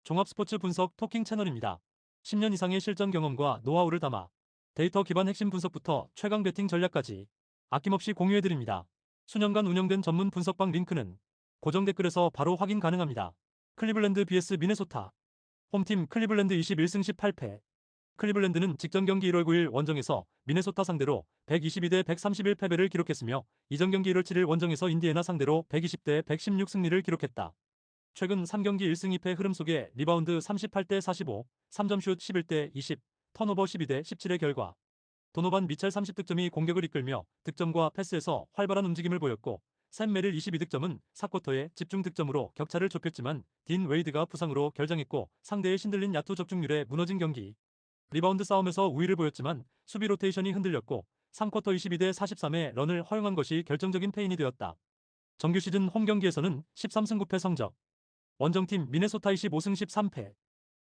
종합 스포츠 분석 토킹 채널입니다. 10년 이상의 실전 경험과 노하우를 담아 데이터 기반 핵심 분석부터 최강 배팅 전략까지 아낌없이 공유해드립니다. 수년간 운영된 전문 분석방 링크는 고정 댓글에서 바로 확인 가능합니다. 클리블랜드 vs 미네소타. 홈팀 클리블랜드 21승 18패. 클리블랜드는 직전 경기 1월 9일 원정에서 미네소타 상대로 122대 131 패배를 기록했으며 이전 경기 1월 7일 원정에서 인디애나 상대로 120대 116 승리를 기록했다. 최근 3경기 1승 2패 흐름 속에 리바운드 38대 45, 3점슛 11대 20, 턴오버 12대 17의 결과 도노반 미첼 30득점이 공격을 이끌며 득점과 패스에서 활발한 움직임을 보였고 샘 메릴 22득점은 4쿼터에 집중 득점으로 격차를 좁혔지만 딘 웨이드가 부상으로 결장했고 상대의 신들린 야투 적중률에 무너진 경기. 리바운드 싸움에서 우위를 보였지만 수비 로테이션이 흔들렸고 3쿼터 22대 43의 런을 허용한 것이 결정적인 패인이 되었다. 정규 시즌 홈 경기에서는 13승 9패 성적. 원정팀 미네소타 25승 13패.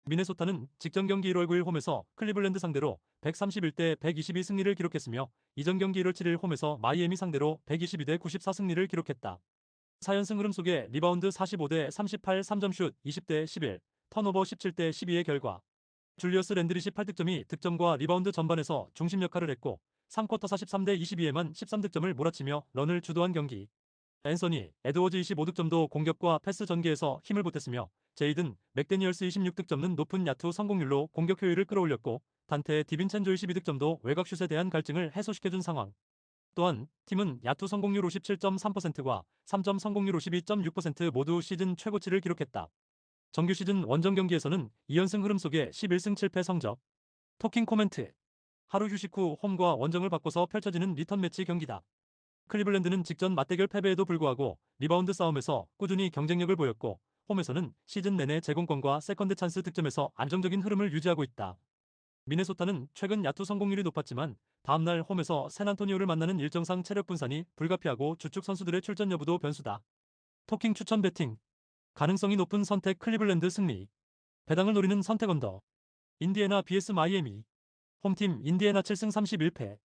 미네소타는 직전 경기 1월 9일 홈에서 클리블랜드 상대로 131대 122 승리를 기록했으며 이전 경기 1월 7일 홈에서 마이애미 상대로 122대 94 승리를 기록했다. 4연승 흐름 속에 리바운드 45대 38 3점슛 20대 11, 턴오버 17대 12의 결과 줄리어스 랜드리 18득점이 득점과 리바운드 전반에서 중심 역할을 했고 3쿼터 43대 22에만 13득점을 몰아치며 런을 주도한 경기. 앤서니, 에드워즈 25득점도 공격과 패스 전개에서 힘을 보탰으며 제이든, 맥데니얼스 26득점은 높은 야투 성공률로 공격 효율을 끌어올렸고 단테 디빈첸조 22득점도 외곽슛에 대한 갈증을 해소시켜준 상황. 또한 팀은 야투 성공률 57.3%과 3점 성공률 52.6% 모두 시즌 최고치를 기록했다. 정규 시즌 원정 경기에서는 2연승 흐름 속에 11승 7패 성적. 토킹 코멘트. 하루 휴식 후 홈과 원정을 바꿔서 펼쳐지는 리턴 매치 경기다. 클리블랜드는 직전 맞대결 패배에도 불구하고 리바운드 싸움에서 꾸준히 경쟁력을 보였고 홈에서는 시즌 내내 제공권과 세컨드 찬스 득점에서 안정적인 흐름을 유지하고 있다. 미네소타는 최근 야투 성공률이 높았지만 다음날 홈에서 샌안토니오를 만나는 일정상 체력 분산이 불가피하고 주축 선수들의 출전 여부도 변수다. 토킹 추천 배팅. 가능성이 높은 선택 클리블랜드 승리. 배당을 노리는 선택 언더. 인디애나 vs 마이애미. 홈팀 인디애나 7승 31패.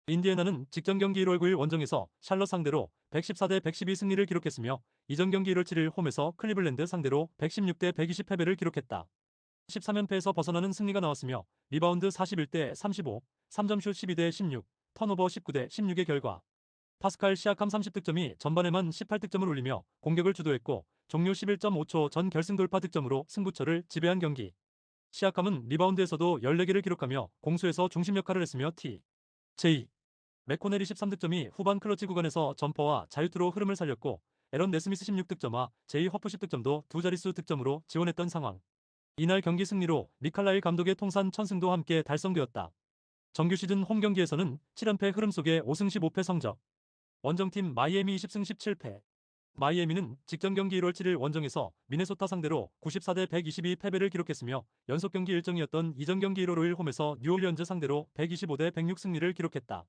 인디애나는 직전 경기 1월 9일 원정에서 샬럿 상대로 114대 112 승리를 기록했으며 이전 경기 1월 7일 홈에서 클리블랜드 상대로 116대 120 패배를 기록했다. 13연패에서 벗어나는 승리가 나왔으며 리바운드 41대 35, 3점슛 12대 16, 턴오버 19대 16의 결과 파스칼 시아캄 30득점이 전반에만 18득점을 올리며 공격을 주도했고 종료 11.5초 전 결승 돌파 득점으로 승부처를 지배한 경기. 시아캄은 리바운드에서도 14개를 기록하며 공수에서 중심 역할을 했으며 J. 맥코넬이 13득점이 후반 클러치 구간에서 점퍼와 자유투로 흐름을 살렸고 에런 네스미스 16득점과 제이 허프 10득점도 두 자릿수 득점으로 지원했던 상황. 이날 경기 승리로 리칼라일 감독의 통산 1000승도 함께 달성되었다. 정규 시즌 홈 경기에서는 7연패 흐름 속에 5승 15패 성적. 원정팀 마이애미 20승 17패. 마이애미는 직전 경기 1월 7일 원정에서 미네소타 상대로 94대 122 패배를 기록했으며 연속 경기 일정이었던 이전 경기 1월 5일 홈에서 뉴올리언즈 상대로 125대 106 승리를 기록했다.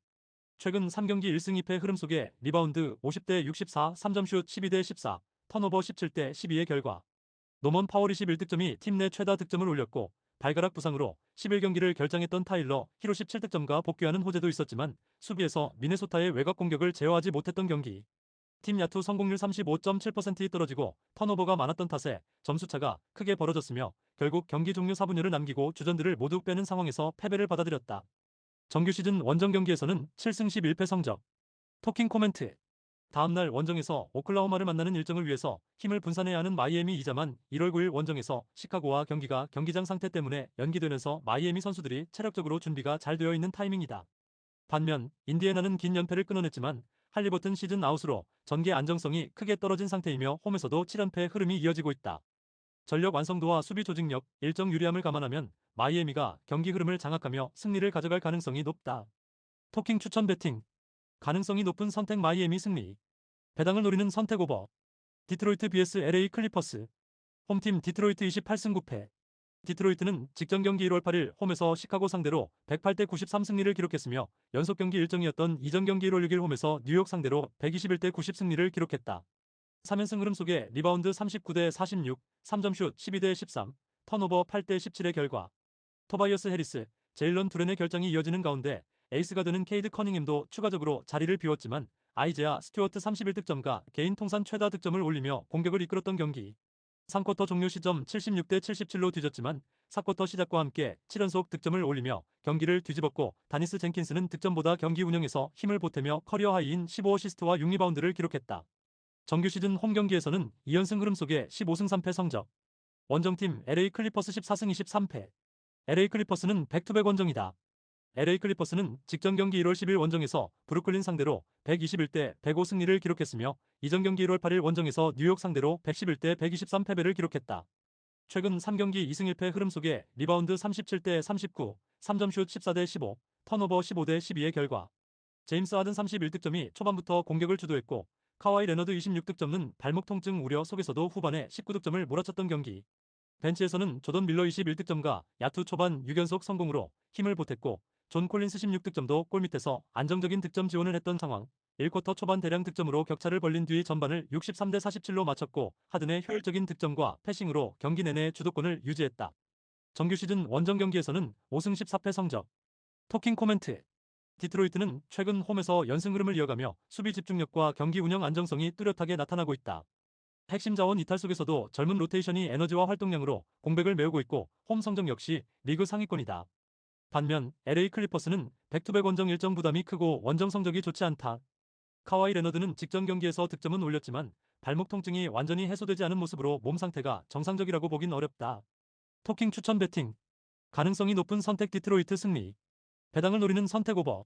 최근 3경기 1승 2패 흐름 속에 리바운드 50대 64, 3점슛 12대 14, 턴오버 17대 12의 결과 노먼 파월 21득점이 팀 내 최다 득점을 올렸고 발가락 부상으로 11경기를 결장했던 타일러 히로 17득점과 복귀하는 호재도 있었지만 수비에서 미네소타의 외곽 공격을 제어하지 못했던 경기. 팀 야투 성공률 35.7%이 떨어지고 턴오버가 많았던 탓에 점수차가 크게 벌어졌으며 결국 경기 종료 4분여를 남기고 주전들을 모두 빼는 상황에서 패배를 받아들였다. 정규 시즌 원정 경기에서는 7승 11패 성적. 토킹 코멘트. 다음날 원정에서 오클라호마를 만나는 일정을 위해서 힘을 분산해야 하는 마이애미 이자만 1월 9일 원정에서 시카고와 경기가 경기장 상태 때문에 연기되면서 마이애미 선수들이 체력적으로 준비가 잘 되어 있는 타이밍이다. 반면 인디애나는 긴 연패를 끊어냈지만 할리버튼 시즌 아웃으로 전개 안정성이 크게 떨어진 상태이며 홈에서도 7연패 흐름이 이어지고 있다. 전력 완성도와 수비 조직력, 일정 유리함을 감안하면 마이애미가 경기 흐름을 장악하며 승리를 가져갈 가능성이 높다. 토킹 추천 배팅. 가능성이 높은 선택 마이애미 승리. 배당을 노리는 선택 오버. 디트로이트 vs LA 클리퍼스. 홈팀 디트로이트 28승 9패. 디트로이트는 직전 경기 1월 8일 홈에서 시카고 상대로 108대 93 승리를 기록했으며 연속 경기 일정이었던 이전 경기 1월 6일 홈에서 뉴욕 상대로 121대 90 승리를 기록했다. 3연승 흐름 속에 리바운드 39대 46, 3점슛 12대 13, 턴오버 8대 17의 결과 토바이어스 해리스, 제일런 두렌의 결장이 이어지는 가운데 에이스가 되는 케이드 커닝햄도 추가적으로 자리를 비웠지만 아이제아 스튜어트 31득점과 개인 통산 최다 득점을 올리며 공격을 이끌었던 경기. 3쿼터 종료 시점 76대 77로 뒤졌지만 4쿼터 시작과 함께 7연속 득점을 올리며 경기를 뒤집었고, 다니스 젠킨스는 득점보다 경기 운영에서 힘을 보태며 커리어 하이인 15어시스트와 6리바운드를 기록했다. 정규 시즌 홈 경기에서는 2연승 흐름 속에 15승 3패 성적. 원정팀 LA 클리퍼스 14승 23패. LA 클리퍼스는 백투백 원정이다. LA 클리퍼스는 직전 경기 1월 10일 원정에서 브루클린 상대로 121대 105 승리를 기록했으며, 이전 경기 1월 8일 원정에서 뉴욕 상대로 111대 123 패배를 기록했다. 최근 3경기 2승 1패 흐름 속에 리바운드 37대 39, 3점슛 14대 15, 턴오버 15대 12의 결과. 제임스 하든 31득점이 초반부터 공격을 주도했고, 카와이 레너드 26득점은 발목 통증 우려 속에서도 후반에 19득점을 몰아쳤던 경기. 벤치에서는 조던 밀러 21득점과 야투 초반 6연속 성공으로 힘을 보탰고, 존 콜린스 16득점도 골밑에서 안정적인 득점 지원을 했던 상황. 1쿼터 초반 대량 득점으로 격차를 벌린 뒤 전반을 63대 47로 마쳤고, 하든의 효율적인 득점과 패싱으로 경기 내내 주도권을 유지했다. 정규 시즌 원정 경기에서는 5승 14패 성적. 토킹 코멘트. 디트로이트는 최근 홈에서 연승 흐름을 이어가며 수비 집중력과 경기 운영 안정성이 뚜렷하게 나타나고 있다. 핵심 자원 이탈 속에서도 젊은 로테이션이 에너지와 활동량으로 공백을 메우고 있고, 홈 성적 역시 리그 상위권이다. 반면 LA 클리퍼스는 백투백 원정 일정 부담이 크고 원정 성적이 좋지 않다. 카와이 레너드는 직전 경기에서 득점은 올렸지만 발목 통증이 완전히 해소되지 않은 모습으로 몸 상태가 정상적이라고 보긴 어렵다. 토킹 추천 배팅. 가능성이 높은 선택 디트로이트 승리. 배당을 노리는 선택 오버.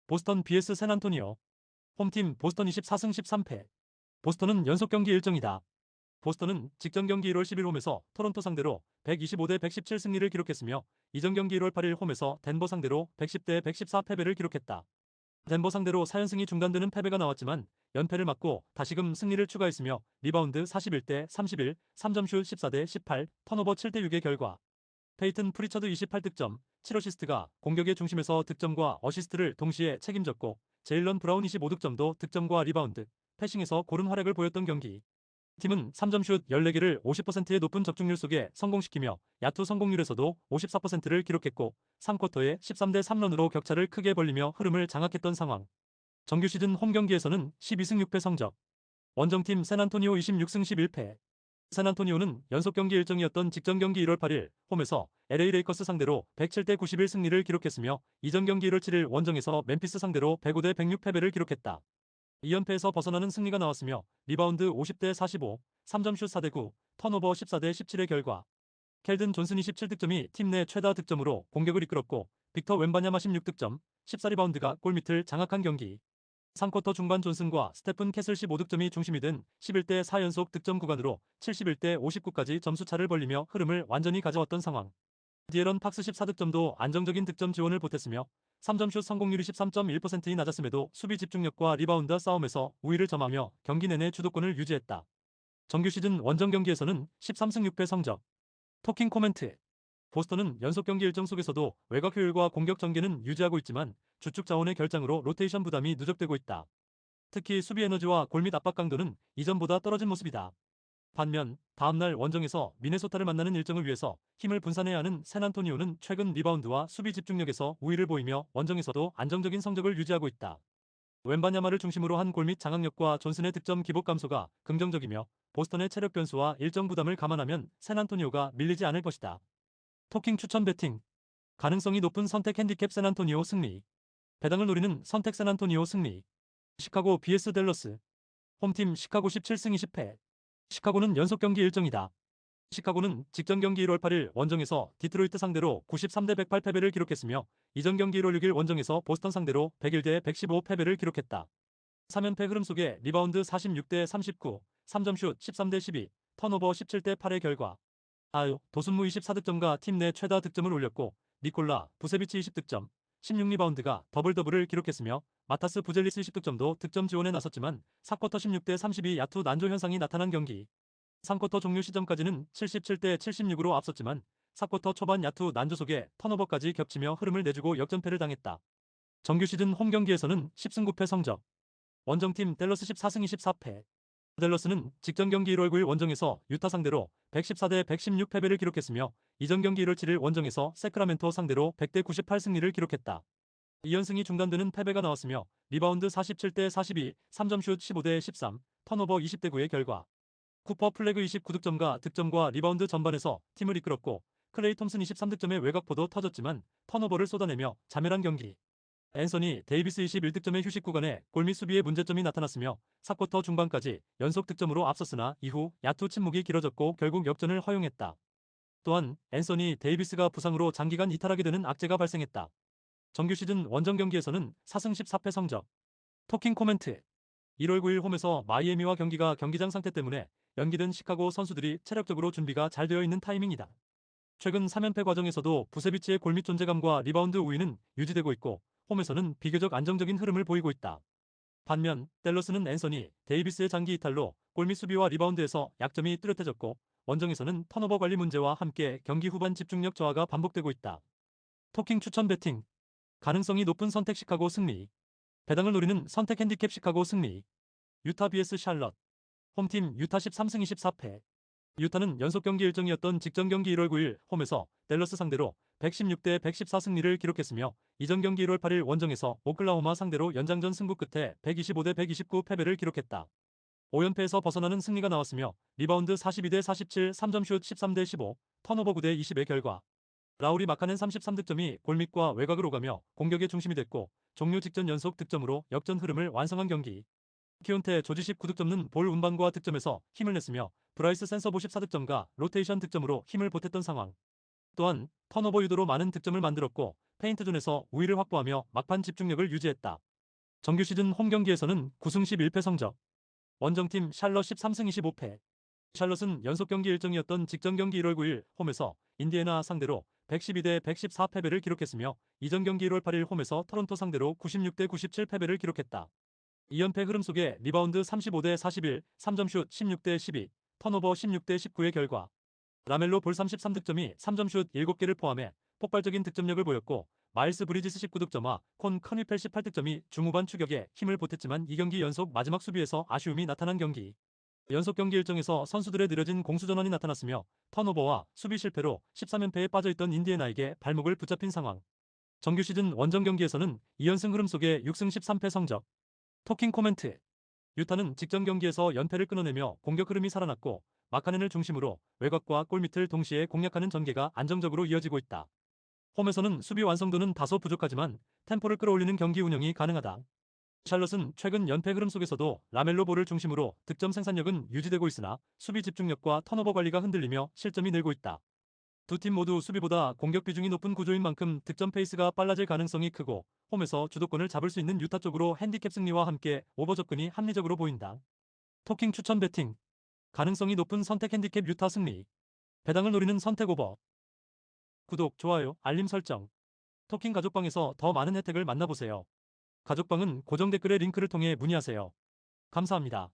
보스턴 vs 샌안토니오. 홈팀 보스턴 24승 13패. 보스턴은 연속 경기 일정이다. 보스턴은 직전 경기 1월 10일 홈에서 토론토 상대로 125대 117 승리를 기록했으며, 이전 경기 1월 8일 홈에서 덴버 상대로 110대 114 패배를 기록했다. 덴버 상대로 4연승이 중단되는 패배가 나왔지만 연패를 막고 다시금 승리를 추가했으며, 리바운드 41대 31, 3점슛 14대 18, 턴오버 7대 6의 결과. 페이튼 프리처드 28득점, 7어시스트가 공격의 중심에서 득점과 어시스트를 동시에 책임졌고, 제일런 브라운 25득점도 득점과 리바운드, 패싱에서 고른 활약을 보였던 경기. 팀은 3점슛 14개를 50%의 높은 적중률 속에 성공시키며 야투 성공률에서도 54%를 기록했고, 3쿼터에 13대 3런으로 격차를 크게 벌리며 흐름을 장악했던 상황. 정규 시즌 홈 경기에서는 12승 6패 성적. 원정팀 샌안토니오 26승 11패. 샌안토니오는 연속 경기 일정이었던 직전 경기 1월 8일 홈에서 LA 레이커스 상대로 107대 91 승리를 기록했으며, 이전 경기 1월 7일 원정에서 멤피스 상대로 105대 106 패배를 기록했다. 2연패에서 벗어나는 승리가 나왔으며, 리바운드 50대 45, 3점슛 4대 9, 턴오버 14대 17의 결과. 켈든 존슨 27득점이 팀 내 최다 득점으로 공격을 이끌었고, 빅터 웬바냐마 16득점, 14리바운드가 골밑을 장악한 경기. 3쿼터 중반 존슨과 스테픈 캐슬 15득점이 중심이 된 11대 4연속 득점 구간으로 71대 59까지 점수차를 벌리며 흐름을 완전히 가져왔던 상황. 디에런 팍스 14득점도 안정적인 득점 지원을 보탰으며, 3점슛 성공률이 13.1%이 낮았음에도 수비 집중력과 리바운드 싸움에서 우위를 점하며 경기 내내 주도권을 유지했다. 정규 시즌 원정 경기에서는 13승 6패 성적. 토킹 코멘트. 보스턴은 연속 경기 일정 속에서도 외곽 효율과 공격 전개는 유지하고 있지만 주축 자원의 결장으로 로테이션 부담이 누적되고 있다. 특히 수비 에너지와 골밑 압박 강도는 이전보다 떨어진 모습이다. 반면 다음날 원정에서 미네소타를 만나는 일정을 위해서 힘을 분산해야 하는 샌안토니오는 최근 리바운드와 수비 집중력에서 우위를 보이며 원정에서도 안정적인 성적을 유지하고 있다. 웬바냐마를 중심으로 한 골밑 장악력과 존슨의 득점 기복 감소가 긍정적이며, 보스턴의 체력 변수와 일정 부담을 감안하면 샌안토니오가 밀리지 않을 것이다. 토킹 추천 배팅. 가능성이 높은 선택 핸디캡 샌안토니오 승리. 배당을 노리는 선택 샌안토니오 승리. 시카고 vs 댈러스. 홈팀 시카고 17승 20패. 시카고는 연속 경기 일정이다. 시카고는 직전 경기 1월 8일 원정에서 디트로이트 상대로 93대 108 패배를 기록했으며, 이전 경기 1월 6일 원정에서 보스턴 상대로 101대 115 패배를 기록했다. 3연패 흐름 속에 리바운드 46대 39, 3점슛 13대 12, 턴오버 17대 8의 결과. 도순무 24득점과 팀 내 최다 득점을 올렸고, 니콜라 부세비치 20득점, 16리바운드가 더블더블을 기록했으며, 마타스 부젤리스 10득점도 득점 지원에 나섰지만 4쿼터 16대 32 야투 난조 현상이 나타난 경기. 3쿼터 종료 시점까지는 77대 76으로 앞섰지만 4쿼터 초반 야투 난조 속에 턴오버까지 겹치며 흐름을 내주고 역전패를 당했다. 정규 시즌 홈 경기에서는 10승 9패 성적. 원정팀 댈러스 14승 24패. 댈러스는 직전 경기 1월 9일 원정에서 유타 상대로 114대 116 패배를 기록했으며, 이전 경기 1월 7일 원정에서 세크라멘토 상대로 100대 98 승리를 기록했다. 2연승이 중단되는 패배가 나왔으며, 리바운드 47대 42, 3점슛 15대 13, 턴오버 20대 9의 결과. 쿠퍼 플래그 29득점과 득점과 리바운드 전반에서 팀을 이끌었고 클레이 톰슨 23득점의 외곽포도 터졌지만 턴오버를 쏟아내며 자멸한 경기. 앤서니 데이비스 21득점의 휴식 구간에 골 및 수비에 문제점이 나타났으며 4쿼터 중반까지 연속 득점으로 앞섰으나 이후 야투 침묵이 길어졌고 결국 역전을 허용했다. 또한 앤서니 데이비스가 부상으로 장기간 이탈하게 되는 악재가 발생했다. 정규 시즌 원정 경기에서는 4승 14패 성적. 토킹 코멘트. 1월 9일 홈에서 마이애미와 경기가 경기장 상태 때문에 연기된 시카고 선수들이 체력적으로 준비가 잘 되어 있는 타이밍이다. 최근 3연패 과정에서도 부세비치의 골밑 존재감과 리바운드 우위는 유지되고 있고 홈에서는 비교적 안정적인 흐름을 보이고 있다. 반면 댈러스는 앤서니 데이비스의 장기 이탈로 골밑 수비와 리바운드에서 약점이 뚜렷해졌고 원정에서는 턴오버 관리 문제와 함께 경기 후반 집중력 저하가 반복되고 있다. 토킹 추천 배팅. 가능성이 높은 선택 시카고 승리. 배당을 노리는 선택 핸디캡 시카고 승리. 유타 vs 샬럿. 홈팀 유타 13승 24패. 유타는 연속 경기 일정이었던 직전 경기 1월 9일 홈에서 댈러스 상대로 116대 114 승리를 기록했으며 이전 경기 1월 8일 원정에서 오클라호마 상대로 연장전 승부 끝에 125대 129 패배를 기록했다. 5연패에서 벗어나는 승리가 나왔으며 리바운드 42대 47, 3점슛 13대 15, 턴오버 9대 20의 결과. 라우리 마카넨 33득점이 골밑과 외곽을 오가며 공격의 중심이 됐고 종료 직전 연속 득점으로 역전 흐름을 완성한 경기. 키온테 조지 19득점는 볼 운반과 득점에서 힘을 냈으며 브라이스 센서 54득점과 로테이션 득점으로 힘을 보탰던 상황. 또한 턴오버 유도로 많은 득점을 만들었고 페인트존에서 우위를 확보하며 막판 집중력을 유지했다. 정규 시즌 홈 경기에서는 9승 11패 성적. 원정팀 샬럿 13승 25패. 샬럿은 연속 경기 일정이었던 직전 경기 1월 9일 홈에서 인디애나 상대로 112대 114 패배를 기록했으며 이전 경기 1월 8일 홈에서 토론토 상대로 96대 97 패배를 기록했다. 2연패 흐름 속에 리바운드 35대 41, 3점슛 16대 12, 턴오버 16대 19의 결과. 라멜로 볼 33득점이 3점슛 7개를 포함해 폭발적인 득점력을 보였고 마일스 브리지스 19득점과 콘 커니펠 18득점이 중후반 추격에 힘을 보탰지만 이 경기 연속 마지막 수비에서 아쉬움이 나타난 경기. 연속 경기 일정에서 선수들의 느려진 공수 전환이 나타났으며 턴오버와 수비 실패로 13연패에 빠져있던 인디애나에게 발목을 붙잡힌 상황. 정규 시즌 원정 경기에서는 2연승 흐름 속에 6승 13패 성적. 토킹 코멘트. 유타는 직전 경기에서 연패를 끊어내며 공격 흐름이 살아났고 마카넨을 중심으로 외곽과 골밑을 동시에 공략하는 전개가 안정적으로 이어지고 있다. 홈에서는 수비 완성도는 다소 부족하지만 템포를 끌어올리는 경기 운영이 가능하다. 샬럿은 최근 연패 흐름 속에서도 라멜로 볼을 중심으로 득점 생산력은 유지되고 있으나 수비 집중력과 턴오버 관리가 흔들리며 실점이 늘고 있다. 두 팀 모두 수비보다 공격 비중이 높은 구조인 만큼 득점 페이스가 빨라질 가능성이 크고 홈에서 주도권을 잡을 수 있는 유타 쪽으로 핸디캡 승리와 함께 오버 접근이 합리적으로 보인다. 토킹 추천 배팅. 가능성이 높은 선택 핸디캡 유타 승리. 배당을 노리는 선택 오버. 구독, 좋아요, 알림 설정. 토킹 가족방에서 더 많은 혜택을 만나보세요. 가족방은 고정 댓글의 링크를 통해 문의하세요. 감사합니다.